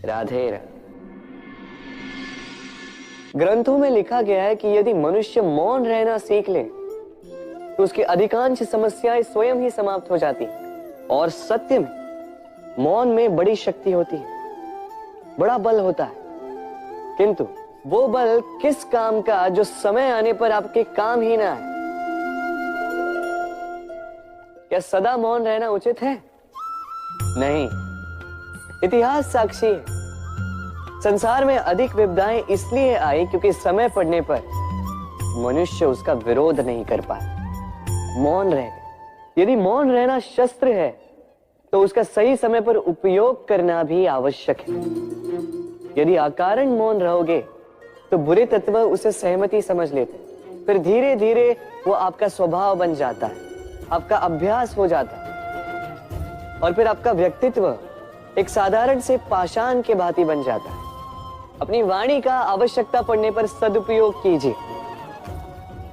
राधे राधे। ग्रंथों में लिखा गया है कि यदि मनुष्य मौन रहना सीख ले तो उसकी अधिकांश समस्याएं स्वयं ही समाप्त हो जाती हैं। और सत्य में मौन में बड़ी शक्ति होती है, बड़ा बल होता है, किंतु वो बल किस काम का जो समय आने पर आपके काम ही ना आए। क्या सदा मौन रहना उचित है? नहीं। इतिहास साक्षी है। संसार में अधिक विपदाएं इसलिए आई क्योंकि समय पड़ने पर मनुष्य उसका विरोध नहीं कर पाया, मौन रह गए। यदि मौन रहना शस्त्र है तो उसका सही समय पर उपयोग करना भी आवश्यक है। यदि अकारण मौन रहोगे तो बुरे तत्व उसे सहमति समझ लेते, फिर धीरे धीरे वो आपका स्वभाव बन जाता है, आपका अभ्यास हो जाता है, और फिर आपका व्यक्तित्व एक साधारण से पाषाण के भांति बन जाता है। अपनी वाणी का आवश्यकता पड़ने पर सदुपयोग कीजिए।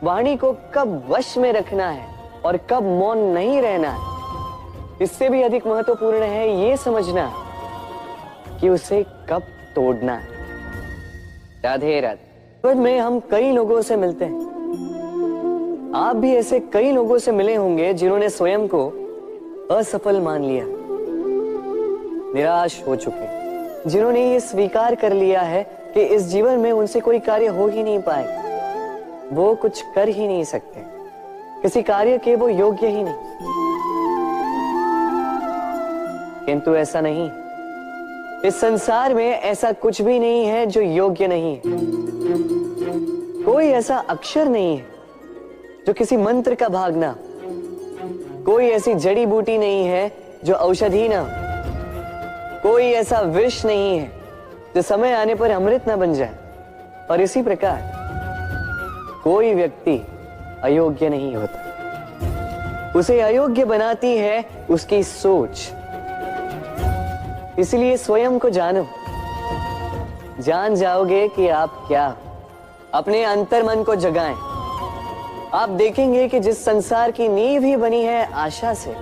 वाणी को कब वश में रखना है और कब मौन नहीं रहना है, इससे भी अधिक महत्वपूर्ण है ये समझना कि उसे कब तोड़ना है। राधे राधे। में हम कई लोगों से मिलते हैं, आप भी ऐसे कई लोगों से मिले होंगे जिन्होंने स्वयं को असफल मान लिया, निराश हो चुके, जिन्होंने ये स्वीकार कर लिया है कि इस जीवन में उनसे कोई कार्य हो ही नहीं पाएगा, वो कुछ कर ही नहीं सकते, किसी कार्य के वो योग्य ही नहीं। किंतु ऐसा नहीं, इस संसार में ऐसा कुछ भी नहीं है जो योग्य नहीं है। कोई ऐसा अक्षर नहीं है जो किसी मंत्र का भाग ना, कोई ऐसी जड़ी बूटी नहीं है जो औषधि ना, कोई ऐसा विष नहीं है जो समय आने पर अमृत ना बन जाए। और इसी प्रकार कोई व्यक्ति अयोग्य नहीं होता, उसे अयोग्य बनाती है उसकी सोच। इसलिए स्वयं को जानो, जान जाओगे कि आप क्या, अपने अंतर मन को जगाएं। आप देखेंगे कि जिस संसार की नींव ही बनी है आशा से,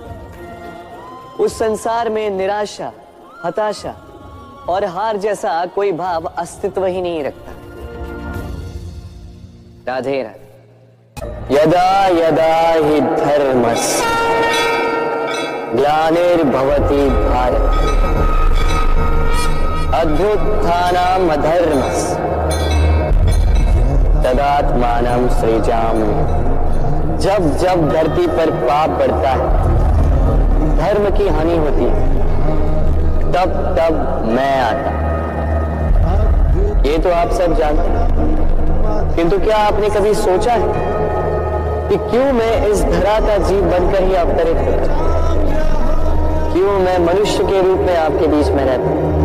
उस संसार में निराशा, हताशा और हार जैसा कोई भाव अस्तित्व ही नहीं रखता। राधे राधे। यदा यदा हि धर्मस्य ग्लानिर्भवति भारत अभ्युत्थानम् अधर्मस्य तदात्मानं सृजाम्यहम्। जब जब धरती पर पाप बढ़ता है, धर्म की हानि होती है, तब तब मैं आता। ये तो आप सब जानते हैं, किंतु क्या आपने कभी सोचा है कि क्यों मैं इस धरा का जीव बनकर ही अवतरित हूं? क्यों मैं मनुष्य के रूप में आपके बीच में रहता हूं?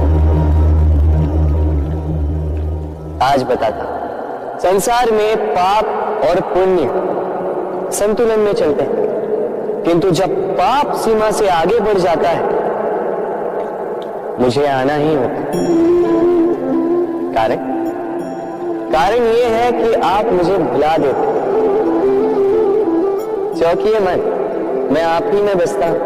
आज बताता हूं। संसार में पाप और पुण्य संतुलन में चलते हैं, किंतु जब पाप सीमा से आगे बढ़ जाता है, मुझे आना ही होता। कारण यह है कि आप मुझे भुला देते। चौकिए मन, मैं आप ही में बसता हूं,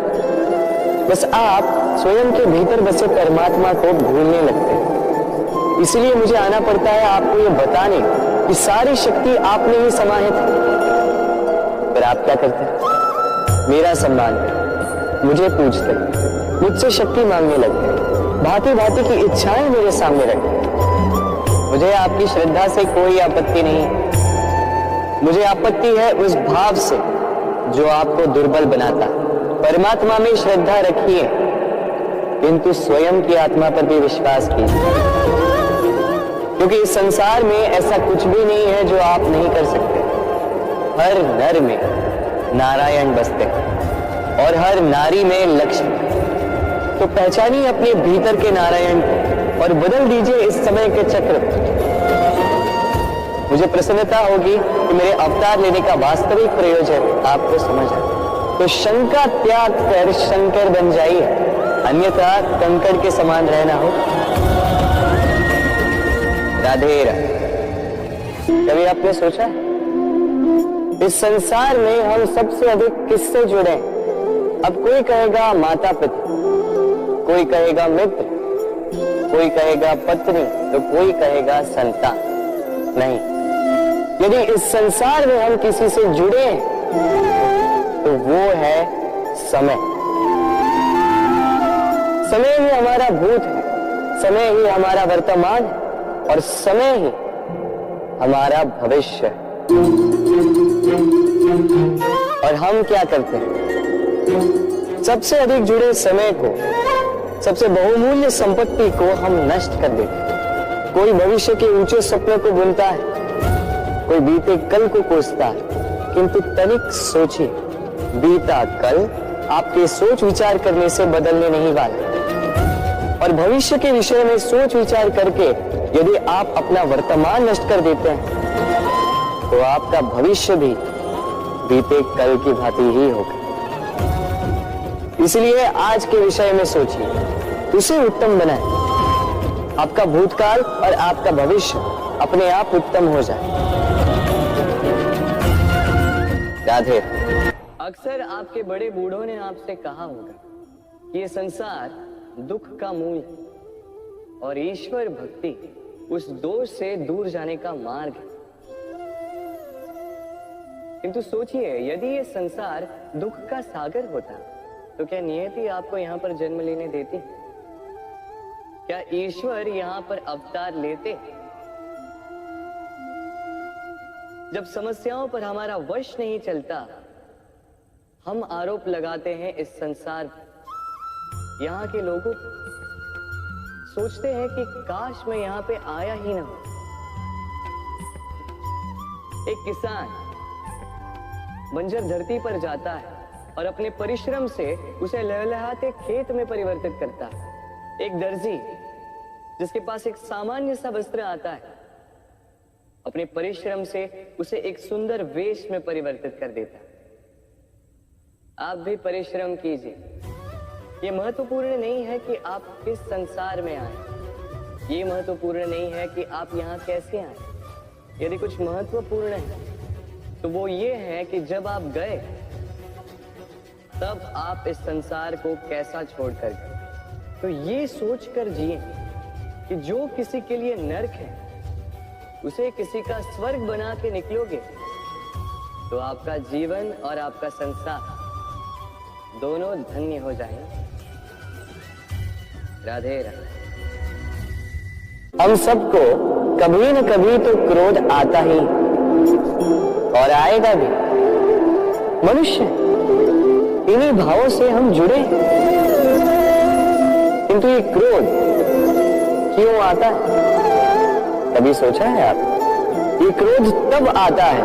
बस आप स्वयं के भीतर बसे परमात्मा को भूलने लगते हैं। इसलिए मुझे आना पड़ता है आपको ये बताने कि सारी शक्ति आप में ही समाहित है। पर आप क्या करते हैं? मेरा सम्मान करते, मुझे पूछते, मुझसे शक्ति मांगने लगते, भांति भांति की इच्छाएं मेरे सामने रखते। मुझे आपकी श्रद्धा से कोई आपत्ति नहीं, मुझे आपत्ति है उस भाव से जो आपको दुर्बल बनाता। परमात्मा में श्रद्धा रखिए, किंतु स्वयं की आत्मा पर भी विश्वास कीजिए, क्योंकि इस संसार में ऐसा कुछ भी नहीं है जो आप नहीं कर सकते। हर नर में नारायण बसते हैं और हर नारी में लक्ष्मी। तो पहचानिए अपने भीतर के नारायण को और बदल दीजिए इस समय के चक्र। मुझे प्रसन्नता होगी कि मेरे अवतार लेने का वास्तविक प्रयोजन आपको समझ आए। तो शंका त्याग कर शंकर बन जाइए, अन्यथा कंकड़ के समान रहना हो। राधे राधे। कभी आपने सोचा इस संसार में हम सबसे अधिक किससे जुड़े? अब कोई कहेगा माता पिता, कोई कहेगा मित्र, कोई कहेगा पत्नी, तो कोई कहेगा संतान। नहीं, यदि इस संसार में हम किसी से जुड़े हैं तो वो है समय। समय ही हमारा भूत है, समय ही हमारा वर्तमान है और समय ही हमारा भविष्य है। और हम क्या करते हैं? सबसे अधिक जुड़े समय को, सबसे बहुमूल्य संपत्ति को हम नष्ट कर देते हैं। कोई भविष्य के ऊंचे सपनों को बुनता है, कोई बीते कल को कोसता है, किंतु तनिक सोचिए, बीता कल आपके सोच विचार करने से बदलने नहीं वाला। और भविष्य के विषय में सोच विचार करके यदि आप अपना वर्तमान नष्ट कर देते हैं तो आपका भविष्य भी बीते कल की भांति ही होगा। इसलिए आज के विषय में सोचिए, उसे उत्तम बनाए। आपका भूतकाल और आपका भविष्य अपने आप उत्तम हो जाए। राधे। अक्सर आपके बड़े बूढ़ों ने आपसे कहा होगा कि ये संसार दुख का मूल है और ईश्वर भक्ति उस दोष से दूर जाने का मार्ग है। किंतु सोचिए, यदि ये संसार दुख का सागर होता तो क्या नियति आपको यहां पर जन्म लेने देती? क्या ईश्वर यहां पर अवतार लेते? जब समस्याओं पर हमारा वश नहीं चलता, हम आरोप लगाते हैं इस संसार पर। यहाँ के लोगों सोचते हैं कि काश मैं यहाँ पे आया ही ना हो। एक किसान बंजर धरती पर जाता है और अपने परिश्रम से उसे लहलहाते खेत में परिवर्तित करता है। एक दर्जी जिसके पास एक सामान्य सा वस्त्र आता है, अपने परिश्रम से उसे एक सुंदर वेश में परिवर्तित कर देता है। आप भी परिश्रम कीजिए। ये महत्वपूर्ण नहीं है कि आप किस संसार में आए, ये महत्वपूर्ण नहीं है कि आप यहाँ कैसे आए। यदि कुछ महत्वपूर्ण है तो वो ये है कि जब आप गए तब आप इस संसार को कैसा छोड़कर गए। तो ये सोचकर जिए कि जो किसी के लिए नरक है उसे किसी का स्वर्ग बना के निकलोगे तो आपका जीवन और आपका संसार दोनों धन्य हो जाएंगे। राधे राधे। हम सबको कभी न कभी तो क्रोध आता ही और आएगा भी। मनुष्य इन्हीं भावों से हम जुड़े हैं। किंतु ये क्रोध क्यों आता है? कभी सोचा है आप? ये क्रोध तब आता है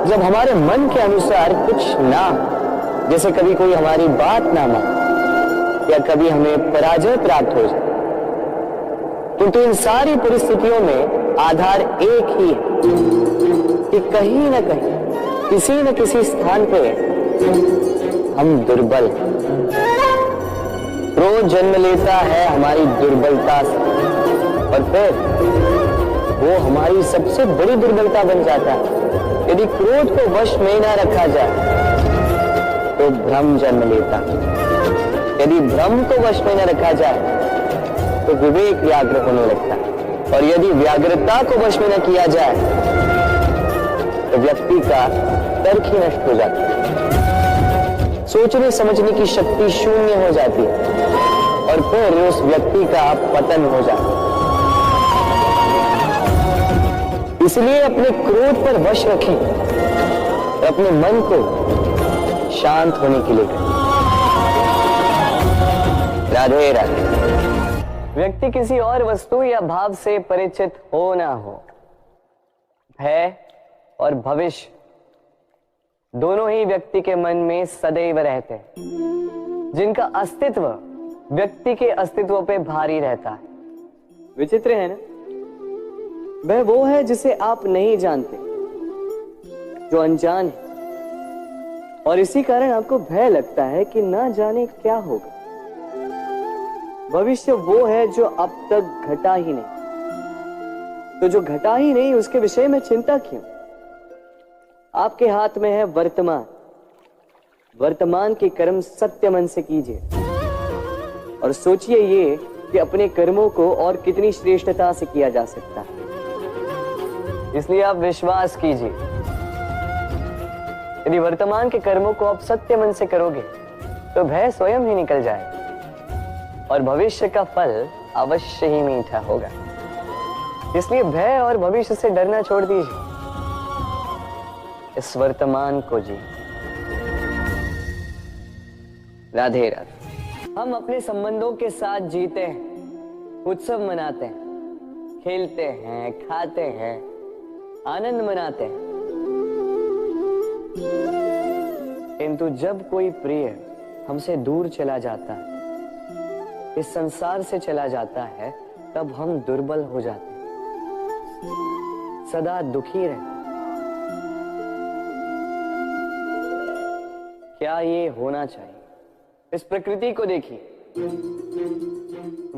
जब हमारे मन के अनुसार कुछ ना, जैसे कभी कोई हमारी बात ना माने या कभी हमें पराजय प्राप्त हो जाए। किंतु इन सारी परिस्थितियों में आधार एक ही है कि कहीं न कहीं, किसी न किसी स्थान पे हम दुर्बल हैं। क्रोध जन्म लेता है हमारी दुर्बलता से और फिर वो हमारी सबसे बड़ी दुर्बलता बन जाता है। यदि क्रोध को वश में न रखा जाए तो भ्रम जन्म लेता है। यदि भ्रम को वश में न रखा जाए तो विवेक व्याग्र होने लगता है और यदि व्याग्रता को वश में न किया जाए तो व्यक्ति का तर्क ही नष्ट हो जाता है। सोचने समझने की शक्ति शून्य हो जाती है और फिर उस व्यक्ति का पतन हो जाता है। इसलिए अपने क्रोध पर वश रखें और अपने मन को शांत होने के लिए करें। राधे राधे। व्यक्ति किसी और वस्तु या भाव से परिचित हो ना हो, भय और भविष्य दोनों ही व्यक्ति के मन में सदैव रहते हैं, जिनका अस्तित्व व्यक्ति के अस्तित्व पे भारी रहता है। विचित्र है ना? वह वो है जिसे आप नहीं जानते, जो अनजान है, और इसी कारण आपको भय लगता है कि ना जाने क्या होगा। भविष्य वो है जो अब तक घटा ही नहीं, तो जो घटा ही नहीं उसके विषय में चिंता क्यों? आपके हाथ में है वर्तमान। वर्तमान के कर्म सत्य मन से कीजिए और सोचिए ये कि अपने कर्मों को और कितनी श्रेष्ठता से किया जा सकता है। इसलिए आप विश्वास कीजिए, यदि वर्तमान के कर्मों को आप सत्य मन से करोगे तो भय स्वयं ही निकल जाएगा और भविष्य का फल अवश्य ही मीठा होगा। इसलिए भय और भविष्य से डरना छोड़ दीजिए, इस वर्तमान को जी। राधे राधे। हम अपने संबंधों के साथ जीते हैं, उत्सव मनाते हैं, खेलते हैं, खाते हैं, आनंद मनाते हैं, किंतु जब कोई प्रिय हमसे दूर चला जाता है, इस संसार से चला जाता है, तब हम दुर्बल हो जाते हैं, सदा दुखी रहते हैं। क्या ये होना चाहिए? इस प्रकृति को देखिए,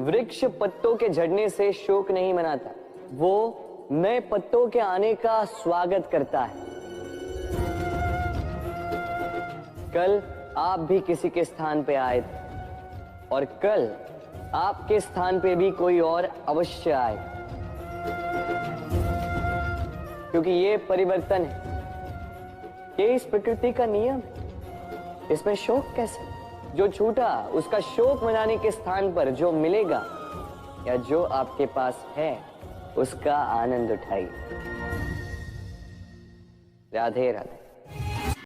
वृक्ष पत्तों के झड़ने से शोक नहीं मनाता, वो नए पत्तों के आने का स्वागत करता है। कल आप भी किसी के स्थान पे आए थे और कल आपके स्थान पे भी कोई और अवश्य आए, क्योंकि ये परिवर्तन है, ये इस प्रकृति का नियम है। इसमें शोक कैसे? जो छूटा उसका शोक मनाने के स्थान पर जो मिलेगा या जो आपके पास है उसका आनंद उठाइए। राधे राधे।